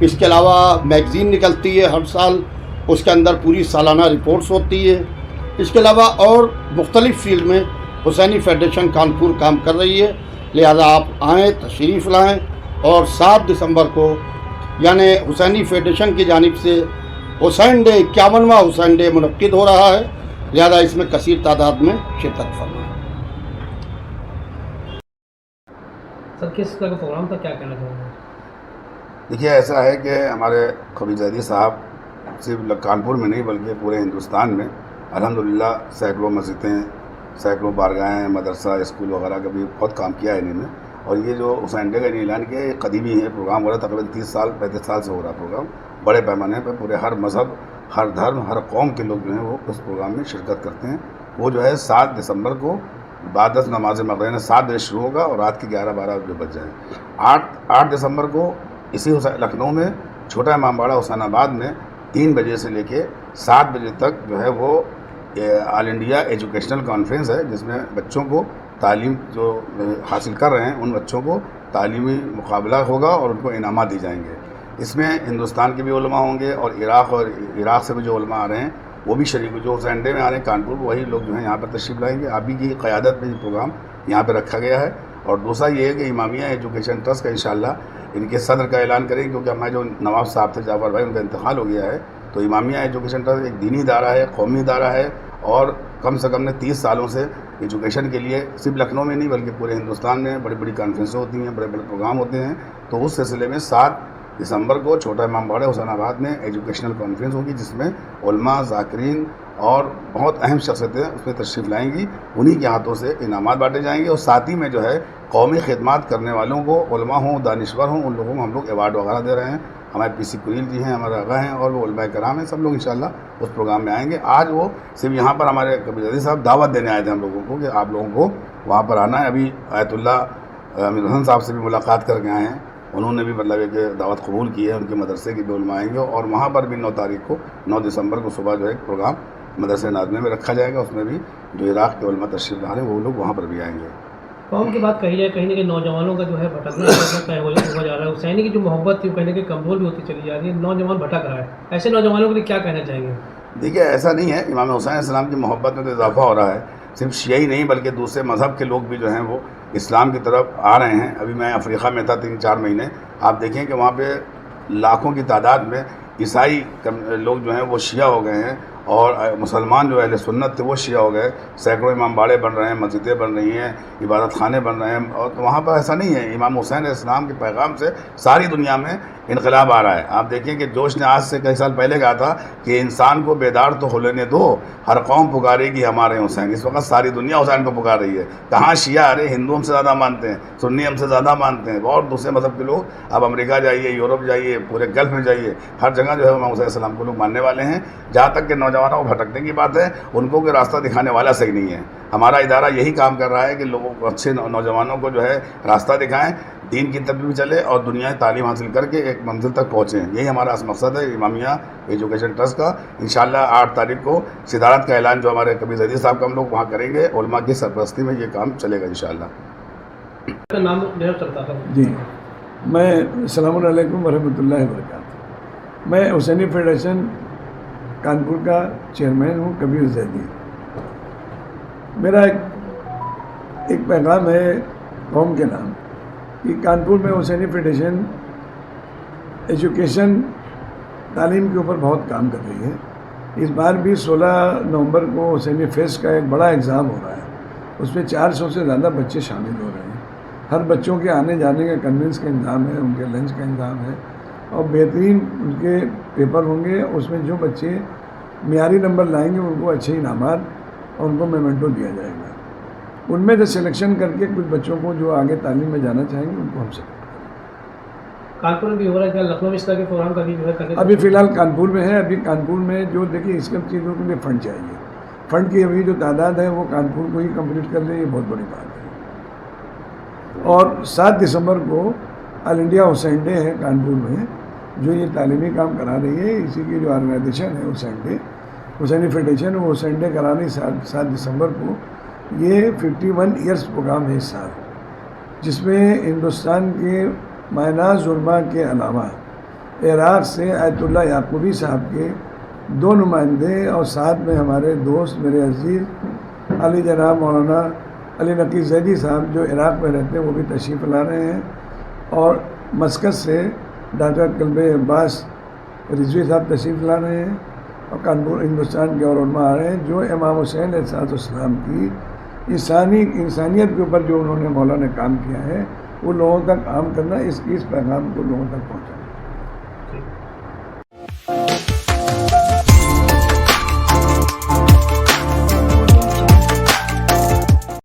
اس کے علاوہ میگزین نکلتی ہے ہر سال، اس کے اندر پوری سالانہ رپورٹس ہوتی ہے. اس کے علاوہ اور مختلف فیلڈ میں حسینی فیڈریشن کانپور کام کر رہی ہے. لہذا آپ آئیں، تشریف لائیں، اور 7 دسمبر کو یعنی حسینی فیڈریشن کی جانب سے حسین ڈے 51واں حسین ڈے منعقد ہو رہا ہے. لہذا اس میں کثیر تعداد میں شرکت فرمائیں. سر کس طرح کا پروگرام تھا، کیا کہنا چاہوں گا؟ دیکھیے، ایسا ہے کہ ہمارے خبیر زیدی صاحب صرف کانپور میں نہیں بلکہ پورے ہندوستان میں الحمدللہ سینکڑوں مسجدیں، سینکڑوں بارگاہیں، مدرسہ، اسکول وغیرہ کا بھی بہت کام کیا ہے انہوں نے. اور یہ جو حسین ڈے کا اعلان کیا ہے یہ قدیمی ہے پروگرام، ہو رہا ہے تقریباً 35 سال سے ہو رہا پروگرام. بڑے پیمانے پہ پورے ہر مذہب، ہر دھرم، ہر قوم کے لوگ جو ہیں وہ اس پروگرام میں شرکت کرتے ہیں. وہ جو ہے 7 دسمبر کو بعد از نماز مغرب 7 بجے شروع ہوگا اور رات کے 11-12 بجے بج جائیں. 8 دسمبر کو اسی لکھنؤ میں چھوٹا امام باڑہ حسین آباد میں 3 بجے سے لے کے 7 بجے تک جو ہے وہ آل انڈیا ایجوکیشنل کانفرنس ہے، جس میں بچوں کو تعلیم جو حاصل کر رہے ہیں ان بچوں کو تعلیمی مقابلہ ہوگا اور ان کو انعامات دی جائیں گے. اس میں ہندوستان کے بھی علماء ہوں گے اور عراق سے بھی جو علماء آ رہے ہیں وہ بھی شریک. جو حسین ڈے میں آ رہے ہیں کانپور، وہی لوگ جو ہیں یہاں پر تشریف لائیں گے. آپ ہی کی قیادت میں یہ پروگرام یہاں پہ رکھا گیا ہے. اور دوسرا یہ ہے کہ امامیہ ایجوکیشن ٹرسٹ کا انشاءاللہ ان کے صدر کا اعلان کریں گے، کیونکہ ہمارے جو نواب صاحب تھے جعفر بھائی، ان کا انتقال ہو گیا ہے. تو امامیہ ایجوکیشن ٹرسٹ ایک دینی ادارہ ہے، قومی ادارہ ہے، اور کم سے کم نے 30 سالوں سے ایجوکیشن کے لیے صرف لکھنؤ میں نہیں بلکہ پورے ہندوستان میں بڑی بڑی کانفرنسیں ہوتی ہیں، بڑے بڑے پروگرام ہوتے ہیں. تو اس سلسلے میں 7 دسمبر کو چھوٹا امام باڑہ حسین آباد میں ایجوکیشنل کانفرنس ہوگی، جس میں علماء، ذاکرین اور بہت اہم شخصیتیں اس میں تشریف لائیں گی. انہی کے ہاتھوں سے انعامات بانٹے جائیں گے. اور ساتھ ہی میں جو ہے قومی خدمات کرنے والوں کو، علماء ہوں، دانشور ہوں، ان لوگوں کو ہم لوگ ایوارڈ وغیرہ دے رہے ہیں. ہمارے پی سی قلیل جی ہیں، ہمارے آغا ہیں، اور وہ علماء کرام ہیں. سب لوگ انشاءاللہ اس پروگرام میں آئیں گے. آج وہ صرف یہاں پر ہمارے خبیر زیدی صاحب دعوت دینے آئے تھے ہم لوگوں کو کہ آپ لوگوں کو وہاں پر آنا ہے. ابھی آیت اللہ امیر حسن صاحب سے بھی ملاقات کر کے آئے ہیں. انہوں نے بھی مطلب کہ دعوت قبول کی ہے. ان کے مدرسے کے بھی علماء آئیں گے اور وہاں پر بھی 9 تاریخ کو 9 دسمبر کو صبح جو ہے ایک پروگرام مدرسے ناظمہ میں رکھا جائے گا. اس میں بھی جو عراق کے علماء تشریف لا رہے ہیں وہ لوگ وہاں پر بھی آئیں گے. قوم کی بات کہی جائے، کہیں نہ کہیں نوجوانوں کا جو ہے بھٹکنا ہو جا رہا ہے. حسینی کی جو محبت تھی وہ کہیں نہ کہیں کمزور بھی ہوتی چلی جا رہی ہے. نوجوان بھٹک رہا ہے. ایسے نوجوانوں کے لیے کیا کہنا چاہیں گے؟ دیکھیے، ایسا نہیں ہے. امام حسین علیہ السلام کی محبت میں تو اضافہ ہو رہا ہے. صرف شیعی نہیں بلکہ دوسرے مذہب کے لوگ بھی جو ہیں وہ اسلام کی طرف آ رہے ہیں. ابھی میں افریقہ میں تھا 3-4 مہینے. آپ دیکھیں کہ وہاں پہ لاکھوں کی تعداد میں عیسائی لوگ جو ہیں وہ شیعہ ہو گئے ہیں اور مسلمان جو اہل سنت تھے وہ شیعہ ہو گئے. سینکڑوں امام باڑے بن رہے ہیں، مسجدیں بن رہی ہیں، عبادت خانے بن رہے ہیں. اور وہاں پر ایسا نہیں ہے. امام حسین علیہ السلام کے پیغام سے ساری دنیا میں انقلاب آ رہا ہے. آپ دیکھیں کہ جوش نے آج سے کئی سال پہلے کہا تھا کہ انسان کو بیدار تو ہو لینے دو، ہر قوم پکارے گی ہمارے حسین. اس وقت ساری دنیا حسین کو پکار رہی ہے. کہاں شیعہ؟ ارے ہندو ہم سے زیادہ مانتے ہیں، سنی ہم سے زیادہ مانتے ہیں، اور دوسرے مذہب کے لوگ. اب امریکہ جائیے، یورپ جائیے، پورے گلف میں جائیے، ہر جگہ جو ہے امام حسین علیہ السلام کو لوگ ماننے والے ہیں. جہاں تک کہ نوجوانوں کو بھٹکنے کی بات ہے، ان کو کوئی راستہ دکھانے والا صحیح نہیں ہے. ہمارا ادارہ یہی کام کر رہا ہے کہ لوگوں کو، اچھے نوجوانوں کو جو ہے راستہ دکھائیں، دین کی طرف بھی چلے اور دنیا تعلیم حاصل کر کے ایک منزل تک پہنچیں. یہی ہمارا مقصد ہے امامیہ ایجوکیشن ٹرسٹ کا. انشاءاللہ 8 تاریخ کو صدارت کا اعلان جو ہمارے خبیر زیدی صاحب کا ہم لوگ وہاں کریں گے. علماء کی سرپرستی میں یہ کام چلے گا انشاءاللہ. نام ڈیرا کرتا تھا جی. میں السلام علیکم ورحمۃ اللہ وبرکاتہ. میں حسینی فیڈریشن کانپور کا چیئرمین ہوں، کبیر زیدی. میرا ایک پیغام ہے قوم کے نام کہ کانپور میں حسینی فیڈریشن ایجوکیشن تعلیم کے اوپر بہت کام کر رہی ہے. اس بار بھی 16 نومبر کو حسینی فیسٹ کا ایک بڑا ایگزام ہو رہا ہے. اس میں 400 سے زیادہ بچے شامل ہو رہے ہیں. ہر بچوں کے آنے جانے کا کنوینس کا انتظام ہے، ان کے لنچ کا انتظام ہے اور بہترین ان کے پیپر ہوں گے. اس میں جو بچے معیاری نمبر لائیں گے ان کو اچھے انعامات اور ان کو میمنٹو دیا جائے گا. ان میں سے سلیکشن کر کے کچھ بچوں کو جو آگے تعلیم میں جانا چاہیں گے ان کو ہم سلیکٹ کانپور میں بھی ہو رہا ہے. کیا لکھنؤ میں اس طرح کے پروگرام کا بھی جو ہے ابھی فی الحال کانپور میں ہے. ابھی کانپور میں جو دیکھیے اس سب چیزوں کے لیے فنڈ چاہیے. فنڈ کی ابھی جو تعداد ہے وہ کانپور کو ہی کمپلیٹ کر لیں، یہ بہت بڑی بات ہے. اور 7 دسمبر کو آل انڈیا حسین ڈے ہے کانپور میں، جو یہ تعلیمی کام کرا رہی ہے. اسی کی جو آرگنائزیشن ہے حسین ڈے، حسینی فیڈریشن، وہ حسین ڈے کرا رہی 7 دسمبر کو. یہ 51 ایئرس پروگرام ہے اس سال، جس میں ہندوستان کے مایناز علماء کے علاوہ عراق سے آیت اللہ یعقوبی صاحب کے 2 نمائندے اور ساتھ میں ہمارے دوست میرے عزیز علی جناب مولانا علی نقی زیدی صاحب جو عراق میں رہتے ہیں وہ بھی تشریف لا رہے ہیں، اور مسقط سے ڈاکٹر کلب عباس رضوی صاحب تشریف لا رہے ہیں، اور کانپور ہندوستان کے اور علماء آ رہے ہیں جو امام حسین علیہ السلام کی انسانیت کے اوپر جو انہوں نے مولا نے کام کیا ہے وہ لوگوں تک عام کرنا، اس پیغام کو لوگوں تک پہنچانا۔